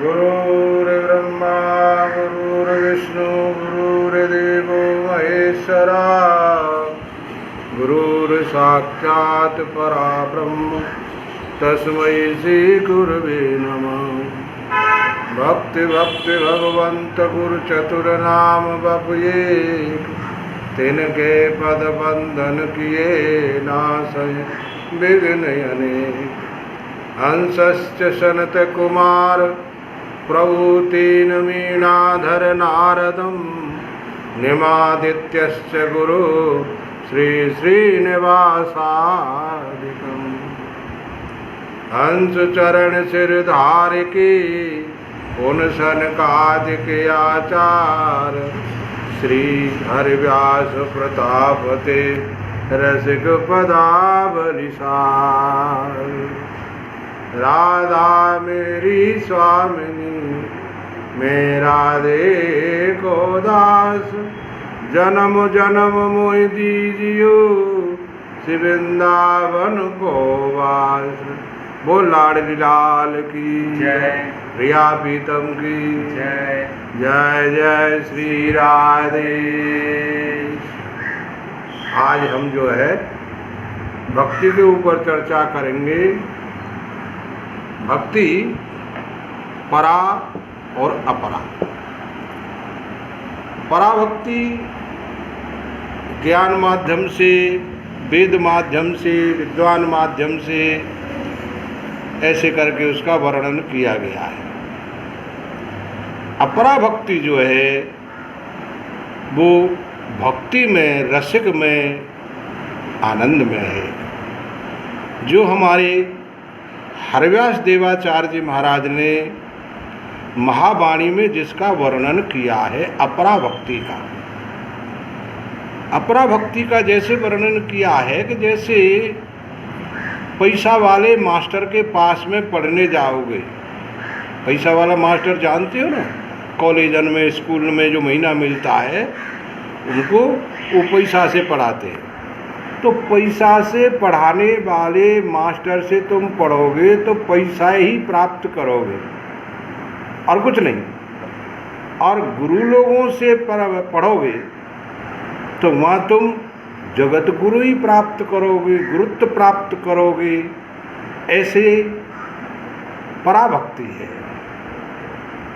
गुरुर्ब्रह्मा गुरुर्विष्णु गुरुर्देवो महेश्वरा गुरुर्साक्षात् परब्रह्म तस्मै श्री गुरवे नमः। भक्ति भक्ति भगवंत गुरु चतुर नाम बपुए तिनके पद बंधन किए नासय विघ्न अनेक। हंसश्च सनत कुमार प्रभूतेन मीनाधर नारदं निमादित्यश्च गुरु श्री श्रीनिवासादिकम्। हंस चरण सिरधार के उन सनकादिक आचार श्री हरिव्यास प्रतापते रसिक पदावलिसार। राधा मेरी स्वामिनी मेरा देखो दास जन्म जन्म मोहि दीजियो श्री वृंदावन को वास। बोल लाडली लाल की जय, प्रिया प्रीतम की जय, जय जय श्री राधे। आज हम जो है भक्ति के ऊपर चर्चा करेंगे। भक्ति परा और अपरा। पराभक्ति ज्ञान माध्यम से, वेद माध्यम से, विद्वान माध्यम से ऐसे करके उसका वर्णन किया गया है। अपरा भक्ति जो है वो भक्ति में, रसिक में, आनंद में है। जो हमारे हरिव्यास देवाचार्य जी महाराज ने महावाणी में जिसका वर्णन किया है अपरा भक्ति का। अपरा भक्ति का जैसे वर्णन किया है कि जैसे पैसा वाले मास्टर के पास में पढ़ने जाओगे। पैसा वाला मास्टर जानते हो ना, कॉलेजन में, स्कूल में जो महीना मिलता है उनको वो पैसा से पढ़ाते हैं। तो पैसा से पढ़ाने वाले मास्टर से तुम पढ़ोगे तो पैसा ही प्राप्त करोगे और कुछ नहीं। और गुरु लोगों से पढ़ोगे तो वहाँ तुम जगत गुरु ही प्राप्त करोगे, गुरुत्व प्राप्त करोगे। ऐसे पराभक्ति है,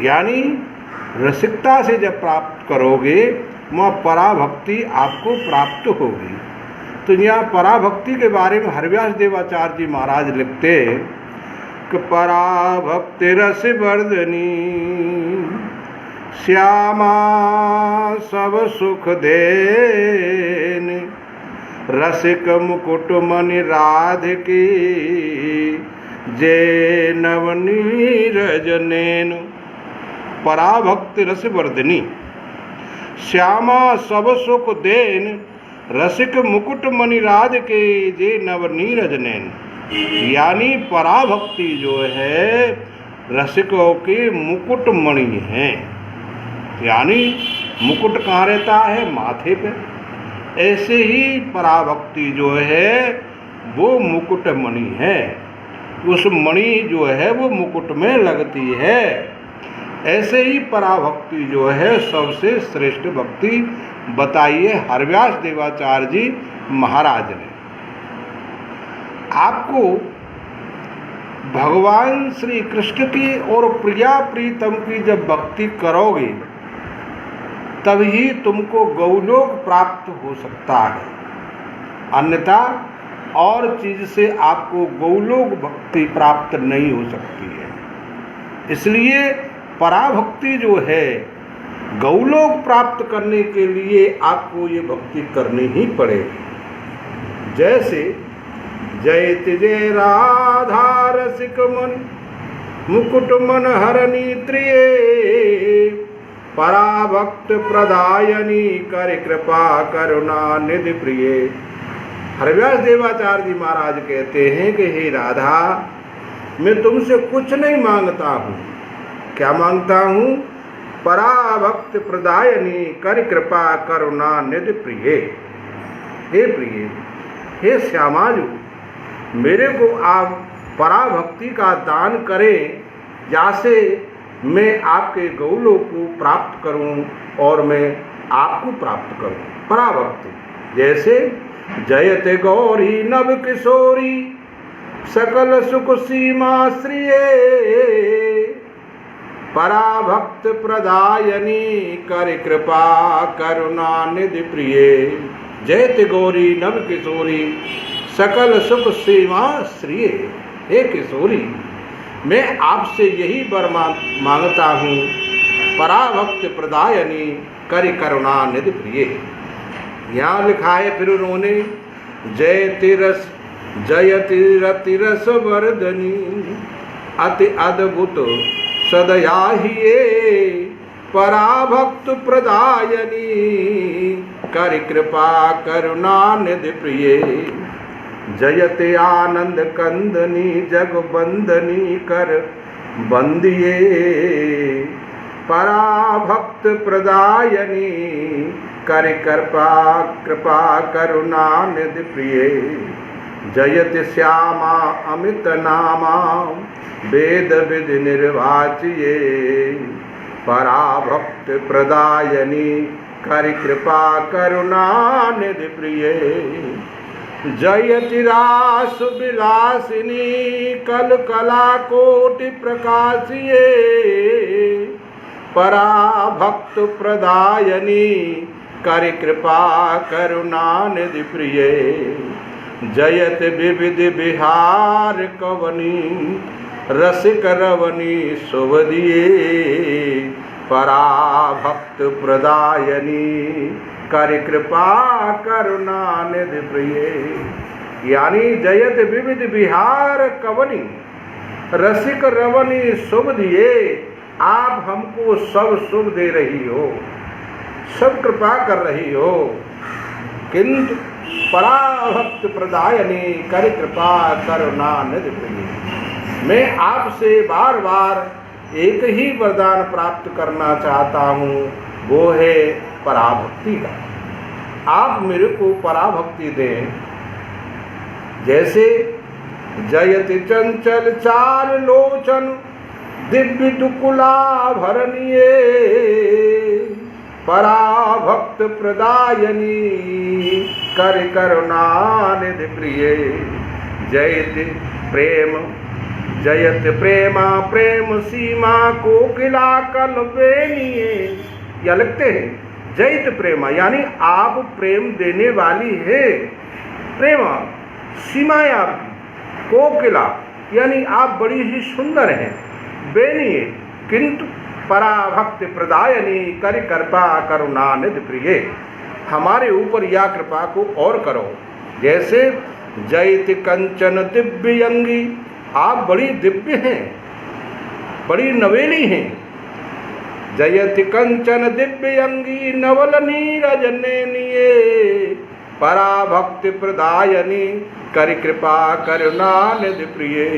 यानी रसिकता से जब प्राप्त करोगे वहाँ पराभक्ति आपको प्राप्त होगी। तो यहाँ पराभक्ति के बारे में हरिव्यास देवाचार्य जी महाराज लिखते हैं कि पराभक्ति रस वर्धनी श्यामा सब सुख देन रसिक मुकुट मणि राधिकी जे नवनीरज नैन। पराभक्ति रस वर्धनी श्यामा सब सुख देन रसिक मुकुट मणिराज के जे नवनीरज नैन। यानी पराभक्ति जो है रसिकों के मुकुट मणि है। यानी मुकुट कहाँ रहता है? माथे पे। ऐसे ही पराभक्ति जो है वो मुकुट मणि है। उस मणि जो है वो मुकुट में लगती है। ऐसे ही पराभक्ति जो है सबसे श्रेष्ठ भक्ति बताइए हरिव्यास देवाचार्य जी महाराज ने। आपको भगवान श्री कृष्ण की और प्रिया प्रीतम की जब भक्ति करोगे तभी तुमको गौलोक प्राप्त हो सकता है, अन्यथा और चीज से आपको गौलोक भक्ति प्राप्त नहीं हो सकती है। इसलिए पराभक्ति जो है गौलोक प्राप्त करने के लिए आपको ये भक्ति करनी ही पड़ेगी। जैसे जयत जय राधा रसिक मन मुकुट मन हरणी त्रिये पराभक्त प्रदायनी कर कृपा करुणा निधि प्रिय। हरिव्यास देवाचार्य जी महाराज कहते हैं कि हे राधा, मैं तुमसे कुछ नहीं मांगता हूँ। क्या मांगता हूँ? पराभक्त प्रदायनी कर कृपा करुणा निधि प्रिय। हे प्रिय, हे श्यामाजू, मेरे को आप पराभक्ति का दान करें, जैसे मैं आपके गौलोक को प्राप्त करूं और मैं आपको प्राप्त करूं। पराभक्ति जैसे जयते गौरी नव किशोरी सकल सुख सीमा श्रिये पराभक्त प्रदायनी कर कृपा करुणा निधि प्रिये। जयते गौरी नव किशोरी सकल सुख सीमा श्रिये। हे किशोरी, मैं आपसे यही वर मांगता हूँ, पराभक्त प्रदायनी कर करुणा निधि प्रिये। यहाँ लिखा है फिर उन्होंने जयति रतिरस वर्धनी अति अद्भुत सदया हिये पराभक्त प्रदायनी कर कृपा करुणा निधि प्रिये। जयते आनंद कंदनी जग बंदनी कर बंदिये पराभक्त प्रदायनी कर कृपा करुणा निधि प्रिये। जयत श्यामा अमित नामा वेद विधि निर्वाचिये पराभक्त प्रदायनी कर कृपा करुणा निधि प्रिये। जयति रास विलासिनी कल कला कोटि प्रकाशिये पराभक्त प्रदायनी कर कृपा करुणा निधि प्रिये। जयत विविध बिहार कवनी रसिक रवनी सुवदिये पराभक्त प्रदायनी कर कृपा करुणा निधि प्रिये। यानी जयत विविध बिहार कवनी रसिक रवनी शुभ दिए, आप हमको सब शुभ दे रही हो, सब कृपा कर रही हो, किंतु पराभक्त प्रदायनी कर कृपा करुणा निधि प्रिये। मैं आपसे बार बार एक ही वरदान प्राप्त करना चाहता हूँ, वो है पराभक्ति का। आप मेरे को पराभक्ति दें। जैसे जयति चंचल चार लोचन दिव्य दुकुला भरनिये पराभक्त प्रदायनी कर करुणा निधि प्रिये। जयत प्रेमा प्रेम सीमा कोकिला कल बेनिये। या लिखते हैं जयत प्रेमा, यानी आप प्रेम देने वाली है। प्रेमा सीमाएं आपकी, कोकिला यानी आप बड़ी ही सुंदर हैं। बेनिये किंतु पराभक्त प्रदायनी कर कृपा करुणा निधि प्रिये। हमारे ऊपर या कृपा को और करो। जैसे जयति कंचन दिव्य अंगी, आप बड़ी दिव्य हैं, बड़ी नवेली हैं। जयति कंचन दिव्य अंगी नवल नीरज नैनिये पराभक्त प्रदायनी कर कृपा करुणा निधि प्रिये।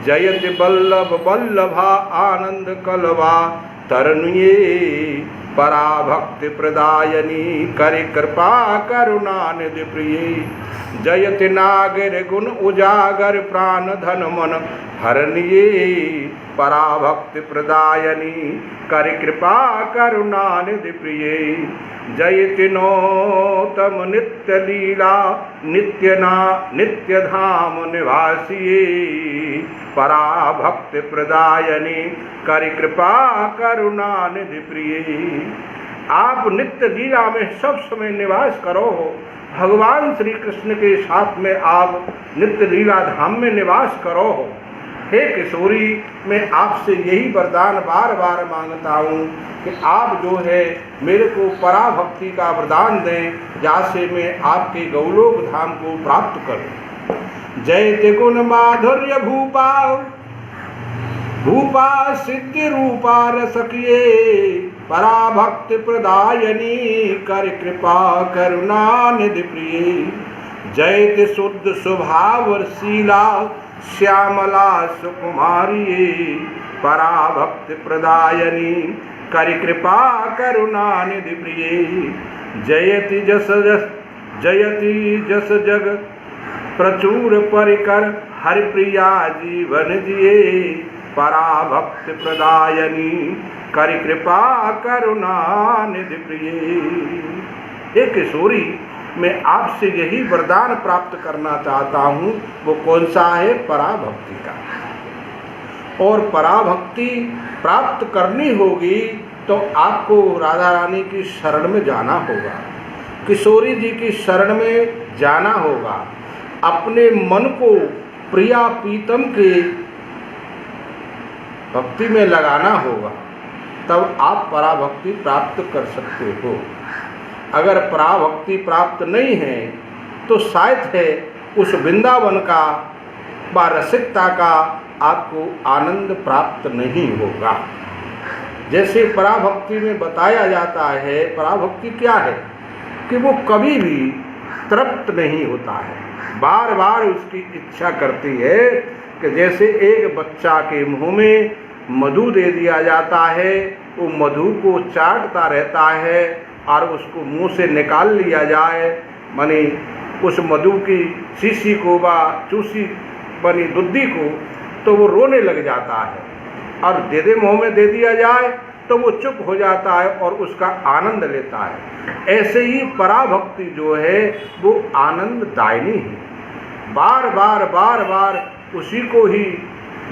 जयति बल्लभ बल्लभा आनंद कलवा तरनुये पराभक्त प्रदायनी कर कृपा करुणा निधि प्रिये। जयति नागर गुण उजागर प्राण धन मन हरनिये पराभक्त प्रदायनी कर कृपा करुणा निधि प्रिये। जयति नौतम नित्य लीला नित्य धाम निवासिये पराभक्त प्रदायनी कर कृपा करुणा निधि प्रिये। आप नित्य लीला में सब समय निवास करो। भगवान श्री कृष्ण के साथ में आप नित्य लीला धाम में निवास करो। हे किशोरी, मैं आपसे यही वरदान बार बार मांगता हूँ कि आप जो है मेरे को पराभक्ति का वरदान दें, जैसे मैं आपके गौलोक धाम को प्राप्त करूँ। जयते गुण माधुर्य भूपा भूपा सिद्धि रूपा रसकिये पराभक्त प्रदायनी कर कृपा करुणा निधि प्रिये। जयते शुद्ध स्वभाव शीला श्यामला सुकुमारिये पराभक्त प्रदायनी कर कृपा करुणा निधि प्रिये। जयति जस जग प्रचुर परिकर हरि प्रिया जीवन दिए पराभक्ति प्रदायनी करि कृपा करुणा निधि प्रिय। हे किशोरी, मैं आपसे यही वरदान प्राप्त करना चाहता हूँ। वो कौन सा है? पराभक्ति का। और पराभक्ति प्राप्त करनी होगी तो आपको राधा रानी की शरण में जाना होगा, किशोरी जी की शरण में जाना होगा, अपने मन को प्रिया प्रीतम के भक्ति में लगाना होगा, तब आप पराभक्ति प्राप्त कर सकते हो। अगर पराभक्ति प्राप्त नहीं है तो शायद है उस वृंदावन का व रसिकता का आपको आनंद प्राप्त नहीं होगा। जैसे पराभक्ति में बताया जाता है, पराभक्ति क्या है कि वो कभी भी तृप्त नहीं होता है, बार बार उसकी इच्छा करती है कि जैसे एक बच्चा के मुंह में मधु दे दिया जाता है, वो मधु को चाटता रहता है और उसको मुंह से निकाल लिया जाए, माने उस मधु की शीशी को व चूसी बनी दुद्धि को, तो वो रोने लग जाता है, और दे मुंह में दे दिया जाए तो वो चुप हो जाता है और उसका आनंद लेता है। ऐसे ही पराभक्ति जो है वो आनंददायिनी है, बार बार बार बार उसी को ही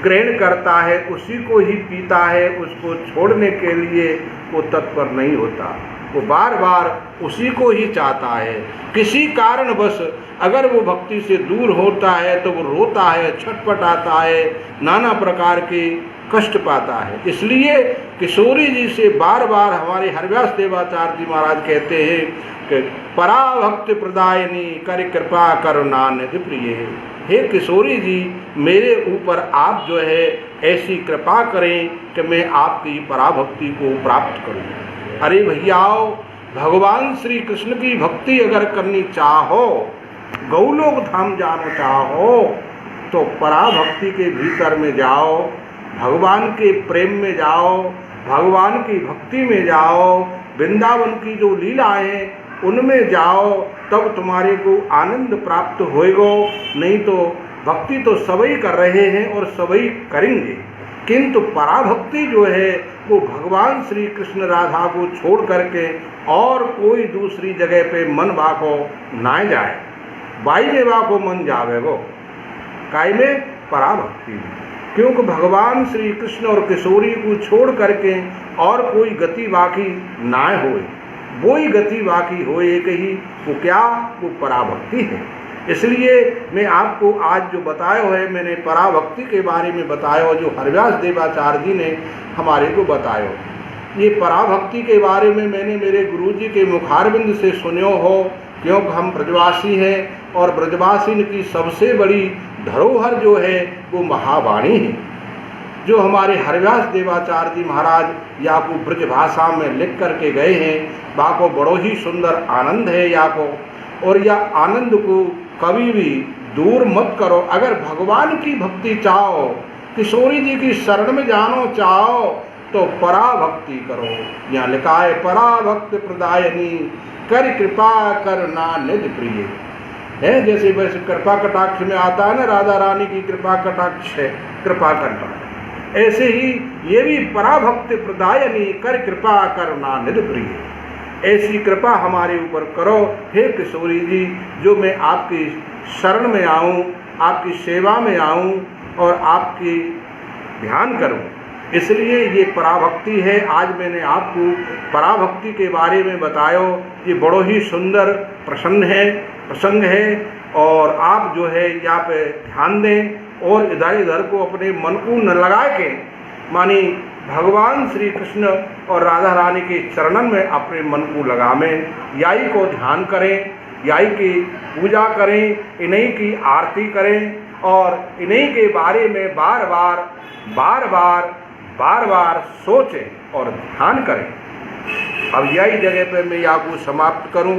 ग्रहण करता है, उसी को ही पीता है, उसको छोड़ने के लिए वो तत्पर नहीं होता, वो बार बार उसी को ही चाहता है। किसी कारणवश अगर वो भक्ति से दूर होता है तो वो रोता है, छटपटाता है, नाना प्रकार के कष्ट पाता है। इसलिए किशोरी जी से बार बार हमारे हरिव्यास देवाचार्य जी महाराज कहते हैं कि पराभक्ति प्रदायनी करि कृपा करुणा निधि प्रिय। हे किशोरी जी, मेरे ऊपर आप जो है ऐसी कृपा करें कि मैं आपकी पराभक्ति को प्राप्त करूं। अरे भैयाओ, भगवान श्री कृष्ण की भक्ति अगर करनी चाहो, गौलोक धाम जाना चाहो, तो पराभक्ति के भीतर में जाओ, भगवान के प्रेम में जाओ, भगवान की भक्ति में जाओ, वृंदावन की जो लीलाएं हैं उनमें जाओ, तब तुम्हारे को आनंद प्राप्त होएगा। नहीं तो भक्ति तो सभी कर रहे हैं और सभी करेंगे, किंतु पराभक्ति जो है वो भगवान श्री कृष्ण राधा को छोड़ करके और कोई दूसरी जगह पे मन वाको ना जाए, बाई में वाको मन जावे वो काय में पराभक्ति में, क्योंकि भगवान श्री कृष्ण और किशोरी को छोड़ करके और कोई गति बाकी ना होए, वो ही गति बाकी होए कही, वो क्या? वो पराभक्ति है। इसलिए मैं आपको आज जो बताया है, मैंने पराभक्ति के बारे में बताया, जो हरिव्यास देवाचार्य जी ने हमारे को बताया। ये पराभक्ति के बारे में मैंने मेरे गुरुजी के मुखारबिंद से सुनो हो, क्योंकि हम ब्रजवासी हैं और ब्रजवासी की सबसे बड़ी धरोहर जो है वो महावाणी है, जो हमारे हरिव्यास देवाचार्य जी महाराज या को ब्रज भाषा में लिख करके गए हैं। बाको बड़ो ही सुंदर आनंद है या को, और यह आनंद को कभी भी दूर मत करो। अगर भगवान की भक्ति चाहो, किशोरी जी की शरण में जानो चाहो, तो पराभक्ति करो। यहाँ लिखा है पराभक्ति प्रदायनी कर कृपा करना निधि प्रिय है। जैसे वैसे कृपा कटाक्ष में आता है ना, राधा रानी की कृपा कटाक्ष है, कृपा करना, ऐसे ही ये भी पराभक्ति प्रदायनी कर कृपा करना निधि प्रिय। ऐसी कृपा हमारे ऊपर करो हे किशोरी जी, जो मैं आपकी शरण में आऊँ, आपकी सेवा में आऊँ और आपकी ध्यान करूँ। इसलिए ये पराभक्ति है। आज मैंने आपको पराभक्ति के बारे में बताया। ये बड़ो ही सुंदर प्रसंग है और आप जो है यहाँ पे ध्यान दें और इधर इधर को अपने मन को न लगा के, मानी भगवान श्री कृष्ण और राधा रानी के चरणन में अपने मन को लगावें, याई को ध्यान करें, याई की पूजा करें, इन्हीं की आरती करें और इन्हीं के बारे में बार बार सोचें और ध्यान करें। अब यही जगह पे मैं आपको समाप्त करूं,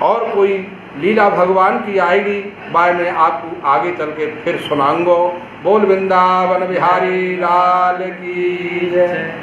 और कोई लीला भगवान की आएगी बाय मैं आपको आगे चल के फिर सुनाऊंगा। बोल वृंदावन बिहारी लाल की जय।